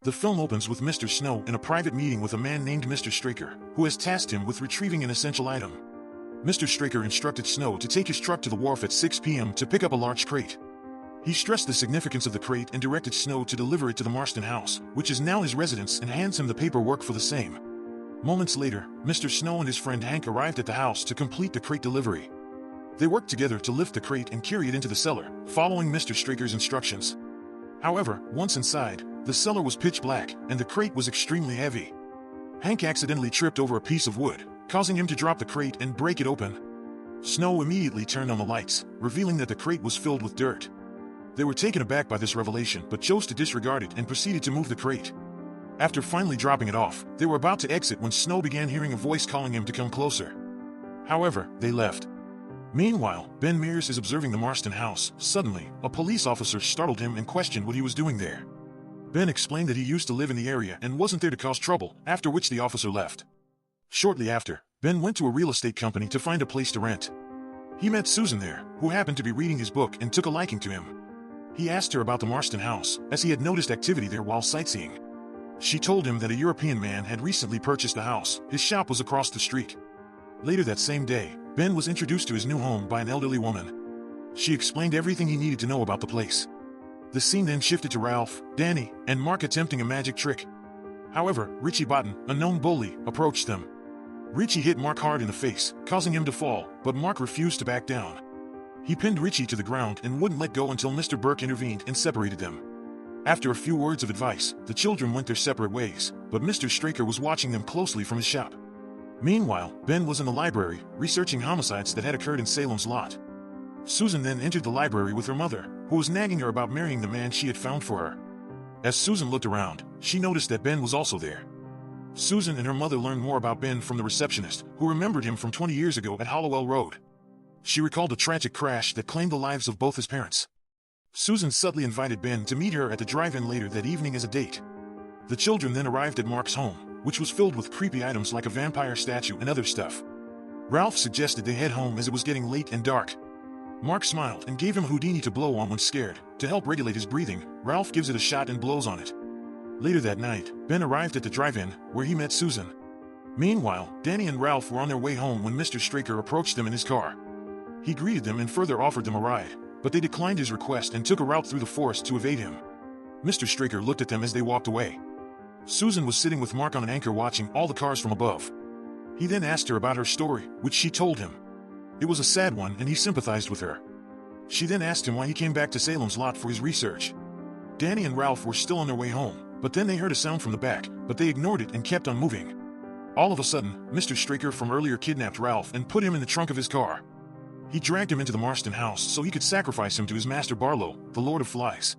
The film opens with Mr. Snow in a private meeting with a man named Mr. Straker, who has tasked him with retrieving an essential item. Mr. Straker instructed Snow to take his truck to the wharf at 6 p.m. to pick up a large crate. He stressed the significance of the crate and directed Snow to deliver it to the Marston house, which is now his residence, and hands him the paperwork for the same. Moments later, Mr. Snow and his friend Hank arrived at the house to complete the crate delivery. They worked together to lift the crate and carry it into the cellar, following Mr. Straker's instructions. However, once inside, the cellar was pitch black, and the crate was extremely heavy. Hank accidentally tripped over a piece of wood, causing him to drop the crate and break it open. Snow immediately turned on the lights, revealing that the crate was filled with dirt. They were taken aback by this revelation but chose to disregard it and proceeded to move the crate. After finally dropping it off, they were about to exit when Snow began hearing a voice calling him to come closer. However, they left. Meanwhile, Ben Mears is observing the Marston house. Suddenly, a police officer startled him and questioned what he was doing there. Ben explained that he used to live in the area and wasn't there to cause trouble, after which the officer left. Shortly after, Ben went to a real estate company to find a place to rent. He met Susan there, who happened to be reading his book and took a liking to him. He asked her about the Marston house, as he had noticed activity there while sightseeing. She told him that a European man had recently purchased the house. His shop was across the street. Later that same day, Ben was introduced to his new home by an elderly woman. She explained everything he needed to know about the place. The scene then shifted to Ralph, Danny, and Mark attempting a magic trick. However, Richie Botten, a known bully, approached them. Richie hit Mark hard in the face, causing him to fall, but Mark refused to back down. He pinned Richie to the ground and wouldn't let go until Mr. Burke intervened and separated them. After a few words of advice, the children went their separate ways, but Mr. Straker was watching them closely from his shop. Meanwhile, Ben was in the library, researching homicides that had occurred in Salem's lot. Susan then entered the library with her mother, who was nagging her about marrying the man she had found for her. As Susan looked around, she noticed that Ben was also there. Susan and her mother learned more about Ben from the receptionist, who remembered him from 20 years ago at Hollowell Road. She recalled a tragic crash that claimed the lives of both his parents. Susan subtly invited Ben to meet her at the drive-in later that evening as a date. The children then arrived at Mark's home, which was filled with creepy items like a vampire statue and other stuff. Ralph suggested they head home as it was getting late and dark. Mark smiled and gave him Houdini to blow on when scared. To help regulate his breathing, Ralph gives it a shot and blows on it. Later that night, Ben arrived at the drive-in, where he met Susan. Meanwhile, Danny and Ralph were on their way home when Mr. Straker approached them in his car. He greeted them and further offered them a ride, but they declined his request and took a route through the forest to evade him. Mr. Straker looked at them as they walked away. Susan was sitting with Mark on an anchor watching all the cars from above. He then asked her about her story, which she told him. It was a sad one and he sympathized with her. She then asked him why he came back to Salem's lot for his research. Danny and Ralph were still on their way home, but then they heard a sound from the back, but they ignored it and kept on moving. All of a sudden, Mr. Straker from earlier kidnapped Ralph and put him in the trunk of his car. He dragged him into the Marston house so he could sacrifice him to his master Barlow, the Lord of Flies.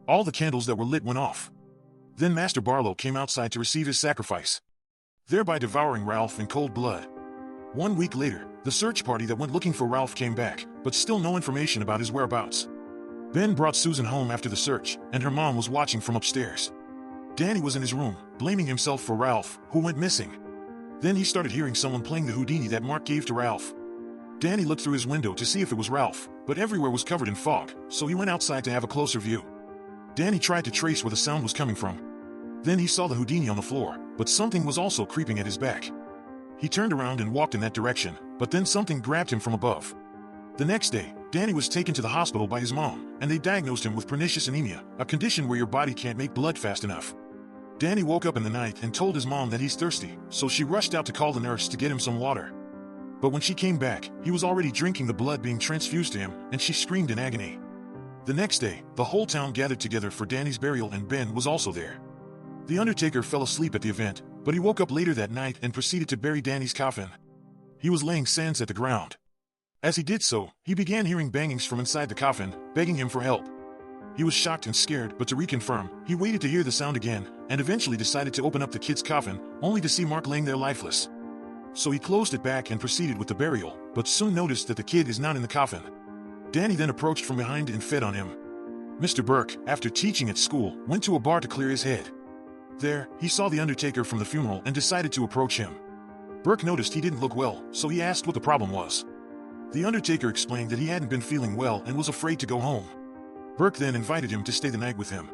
All the candles that were lit went off. Then Master Barlow came outside to receive his sacrifice, thereby devouring Ralph in cold blood. 1 week later, the search party that went looking for Ralph came back, but still no information about his whereabouts. Ben brought Susan home after the search, and her mom was watching from upstairs. Danny was in his room, blaming himself for Ralph, who went missing. Then he started hearing someone playing the Houdini that Mark gave to Ralph. Danny looked through his window to see if it was Ralph, but everywhere was covered in fog, so he went outside to have a closer view. Danny tried to trace where the sound was coming from. Then he saw the Houdini on the floor, but something was also creeping at his back. He turned around and walked in that direction, but then something grabbed him from above. The next day, Danny was taken to the hospital by his mom, and they diagnosed him with pernicious anemia, a condition where your body can't make blood fast enough. Danny woke up in the night and told his mom that he's thirsty, so she rushed out to call the nurse to get him some water. But when she came back, he was already drinking the blood being transfused to him, and she screamed in agony. The next day, the whole town gathered together for Danny's burial and Ben was also there. The undertaker fell asleep at the event, but he woke up later that night and proceeded to bury Danny's coffin. He was laying sands at the ground. As he did so, he began hearing bangings from inside the coffin, begging him for help. He was shocked and scared, but to reconfirm, he waited to hear the sound again, and eventually decided to open up the kid's coffin, only to see Mark laying there lifeless. So he closed it back and proceeded with the burial, but soon noticed that the kid is not in the coffin. Danny then approached from behind and fed on him. Mr. Burke, after teaching at school, went to a bar to clear his head. There, he saw the undertaker from the funeral and decided to approach him. Burke noticed he didn't look well, so he asked what the problem was. The undertaker explained that he hadn't been feeling well and was afraid to go home. Burke then invited him to stay the night with him.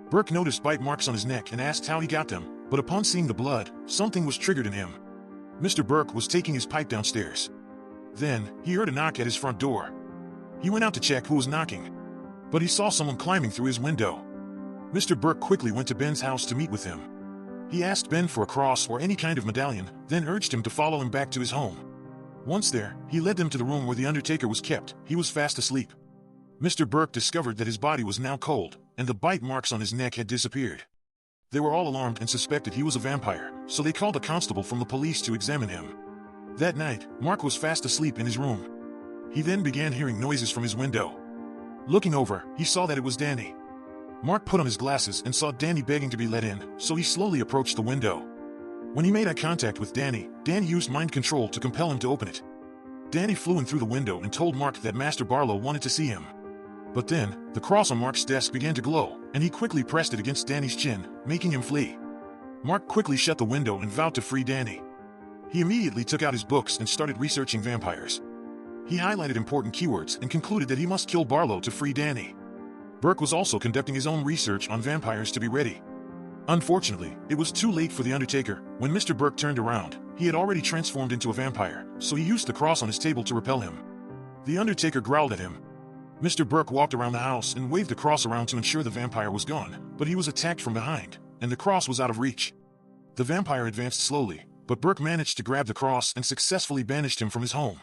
Burke noticed bite marks on his neck and asked how he got them, but upon seeing the blood, something was triggered in him. Mr. Burke was taking his pipe downstairs. Then, he heard a knock at his front door. He went out to check who was knocking, but he saw someone climbing through his window. Mr. Burke quickly went to Ben's house to meet with him. He asked Ben for a cross or any kind of medallion, then urged him to follow him back to his home. Once there, he led them to the room where the undertaker was kept. He was fast asleep. Mr. Burke discovered that his body was now cold, and the bite marks on his neck had disappeared. They were all alarmed and suspected he was a vampire, so they called a constable from the police to examine him. That night, Mark was fast asleep in his room. He then began hearing noises from his window. Looking over, he saw that it was Danny. Mark put on his glasses and saw Danny begging to be let in, so he slowly approached the window. When he made eye contact with Danny, Danny used mind control to compel him to open it. Danny flew in through the window and told Mark that Master Barlow wanted to see him. But then, the cross on Mark's desk began to glow, and he quickly pressed it against Danny's chin, making him flee. Mark quickly shut the window and vowed to free Danny. He immediately took out his books and started researching vampires. He highlighted important keywords and concluded that he must kill Barlow to free Danny. Burke was also conducting his own research on vampires to be ready. Unfortunately, it was too late for the Undertaker. When Mr. Burke turned around, he had already transformed into a vampire, so he used the cross on his table to repel him. The Undertaker growled at him. Mr. Burke walked around the house and waved the cross around to ensure the vampire was gone, but he was attacked from behind, and the cross was out of reach. The vampire advanced slowly, but Burke managed to grab the cross and successfully banished him from his home.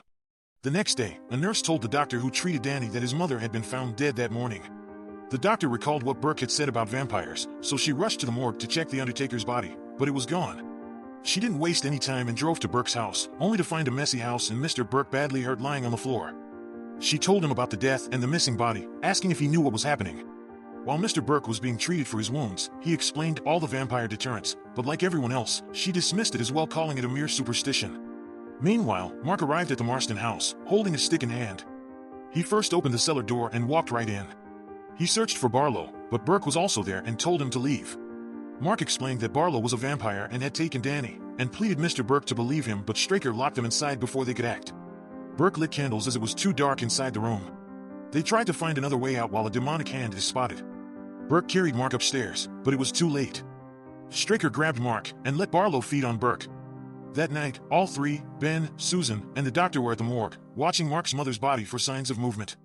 The next day, a nurse told the doctor who treated Danny that his mother had been found dead that morning. The doctor recalled what Burke had said about vampires, so she rushed to the morgue to check the Undertaker's body, but it was gone. She didn't waste any time and drove to Burke's house, only to find a messy house and Mr. Burke badly hurt lying on the floor. She told him about the death and the missing body, asking if he knew what was happening. While Mr. Burke was being treated for his wounds, he explained all the vampire deterrents, but like everyone else, she dismissed it as well, calling it a mere superstition. Meanwhile, Mark arrived at the Marston house, holding a stick in hand. He first opened the cellar door and walked right in. He searched for Barlow, but Burke was also there and told him to leave. Mark explained that Barlow was a vampire and had taken Danny, and pleaded Mr. Burke to believe him, but Straker locked them inside before they could act. Burke lit candles as it was too dark inside the room. They tried to find another way out while a demonic hand is spotted. Burke carried Mark upstairs, but it was too late. Straker grabbed Mark and let Barlow feed on Burke. That night, all three, Ben, Susan, and the doctor were at the morgue, watching Mark's mother's body for signs of movement.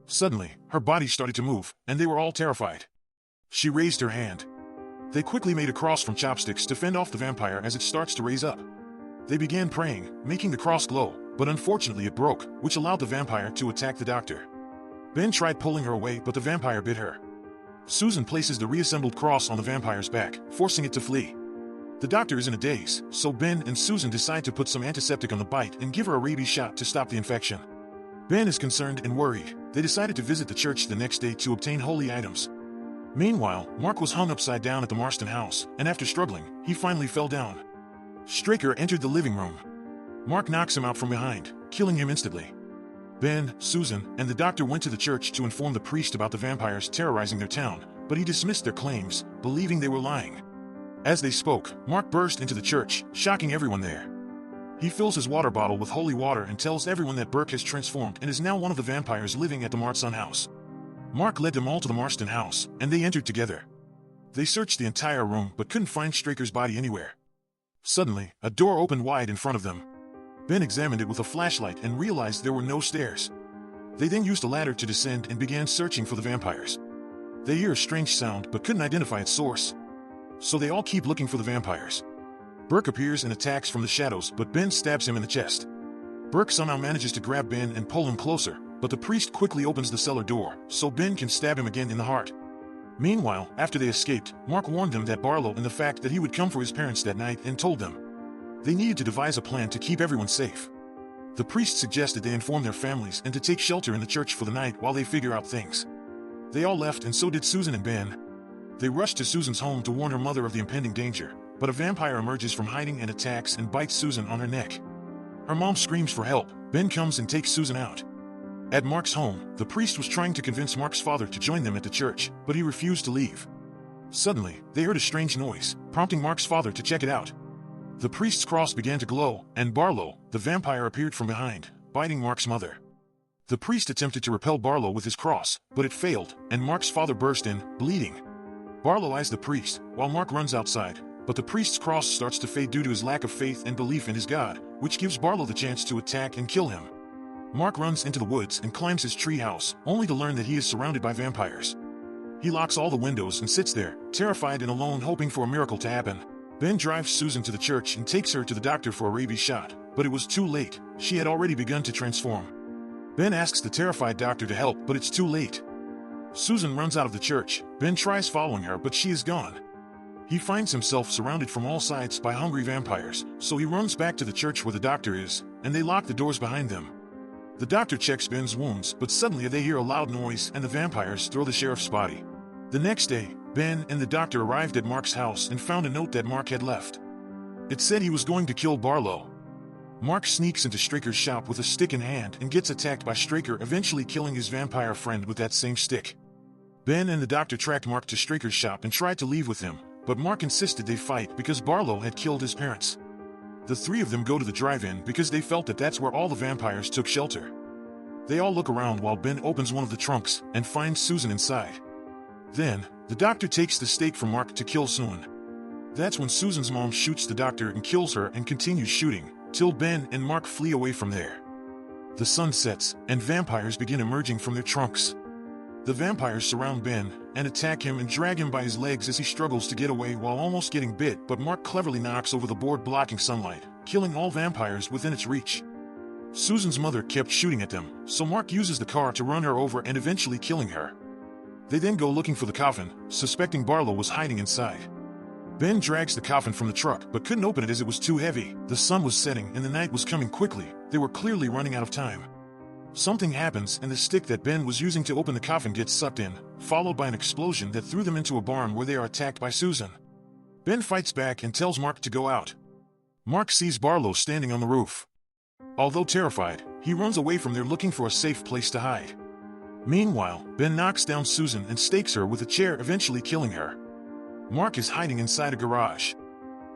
Suddenly, her body started to move, and they were all terrified. She raised her hand. They quickly made a cross from chopsticks to fend off the vampire as it starts to raise up. They began praying, making the cross glow, but unfortunately it broke, which allowed the vampire to attack the doctor. Ben tried pulling her away, but the vampire bit her. Susan places the reassembled cross on the vampire's back, forcing it to flee. The doctor is in a daze, so Ben and Susan decide to put some antiseptic on the bite and give her a rabies shot to stop the infection. Ben is concerned and worried. They decided to visit the church the next day to obtain holy items. Meanwhile, Mark was hung upside down at the Marston house, and after struggling, he finally fell down. Straker entered the living room. Mark knocks him out from behind, killing him instantly. Ben, Susan, and the doctor went to the church to inform the priest about the vampires terrorizing their town, but he dismissed their claims, believing they were lying. As they spoke, Mark burst into the church, shocking everyone there. He fills his water bottle with holy water and tells everyone that Burke has transformed and is now one of the vampires living at the Marston house. Mark led them all to the Marston house, and they entered together. They searched the entire room but couldn't find Straker's body anywhere. Suddenly, a door opened wide in front of them. Ben examined it with a flashlight and realized there were no stairs. They then used a ladder to descend and began searching for the vampires. They hear a strange sound but couldn't identify its source. So they all keep looking for the vampires. Burke appears and attacks from the shadows, but Ben stabs him in the chest. Burke somehow manages to grab Ben and pull him closer, but the priest quickly opens the cellar door, so Ben can stab him again in the heart. Meanwhile, after they escaped, Mark warned them that Barlow and the fact that he would come for his parents that night and told them they needed to devise a plan to keep everyone safe. The priest suggested they inform their families and to take shelter in the church for the night while they figure out things. They all left, and so did Susan and Ben. They rushed to Susan's home to warn her mother of the impending danger, but a vampire emerges from hiding and attacks and bites Susan on her neck. Her mom screams for help. Ben comes and takes Susan out. At Mark's home, the priest was trying to convince Mark's father to join them at the church, but he refused to leave. Suddenly, they heard a strange noise, prompting Mark's father to check it out. The priest's cross began to glow, and Barlow, the vampire, appeared from behind, biting Mark's mother. The priest attempted to repel Barlow with his cross, but it failed, and Mark's father burst in, bleeding. Barlow eyes the priest, while Mark runs outside, but the priest's cross starts to fade due to his lack of faith and belief in his God, which gives Barlow the chance to attack and kill him. Mark runs into the woods and climbs his tree house, only to learn that he is surrounded by vampires. He locks all the windows and sits there, terrified and alone, hoping for a miracle to happen. Ben drives Susan to the church and takes her to the doctor for a rabies shot, but it was too late. She had already begun to transform. Ben asks the terrified doctor to help, but it's too late. Susan runs out of the church. Ben tries following her, but she is gone. He finds himself surrounded from all sides by hungry vampires, so he runs back to the church where the doctor is, and they lock the doors behind them. The doctor checks Ben's wounds, but suddenly they hear a loud noise and the vampires throw the sheriff's body. The next day, Ben and the doctor arrived at Mark's house and found a note that Mark had left. It said he was going to kill Barlow. Mark sneaks into Straker's shop with a stick in hand and gets attacked by Straker, eventually killing his vampire friend with that same stick. Ben and the doctor tracked Mark to Straker's shop and tried to leave with him, but Mark insisted they fight because Barlow had killed his parents. The three of them go to the drive-in because they felt that that's where all the vampires took shelter. They all look around while Ben opens one of the trunks and finds Susan inside. Then, the doctor takes the stake from Mark to kill Susan. That's when Susan's mom shoots the doctor and kills her and continues shooting, till Ben and Mark flee away from there. The sun sets, and vampires begin emerging from their trunks. The vampires surround Ben and attack him and drag him by his legs as he struggles to get away while almost getting bit, but Mark cleverly knocks over the board blocking sunlight, killing all vampires within its reach. Susan's mother kept shooting at them, so Mark uses the car to run her over and eventually killing her. They then go looking for the coffin, suspecting Barlow was hiding inside. Ben drags the coffin from the truck but couldn't open it as it was too heavy. The sun was setting and the night was coming quickly. They were clearly running out of time. Something happens and the stick that Ben was using to open the coffin gets sucked in, followed by an explosion that threw them into a barn where they are attacked by Susan. Ben fights back and tells Mark to go out. Mark sees Barlow standing on the roof. Although terrified, he runs away from there looking for a safe place to hide. Meanwhile, Ben knocks down Susan and stakes her with a chair, eventually killing her. Mark is hiding inside a garage.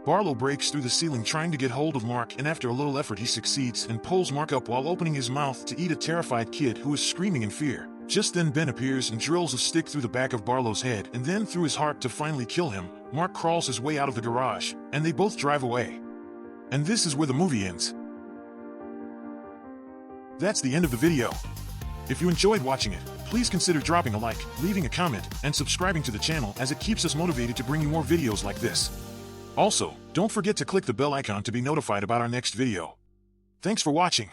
Barlow breaks through the ceiling trying to get hold of Mark, and after a little effort he succeeds and pulls Mark up while opening his mouth to eat a terrified kid who is screaming in fear. Just then Ben appears and drills a stick through the back of Barlow's head and then through his heart to finally kill him. Mark crawls his way out of the garage, and they both drive away. And this is where the movie ends. That's the end of the video. If you enjoyed watching it, please consider dropping a like, leaving a comment, and subscribing to the channel as it keeps us motivated to bring you more videos like this. Also, don't forget to click the bell icon to be notified about our next video. Thanks for watching.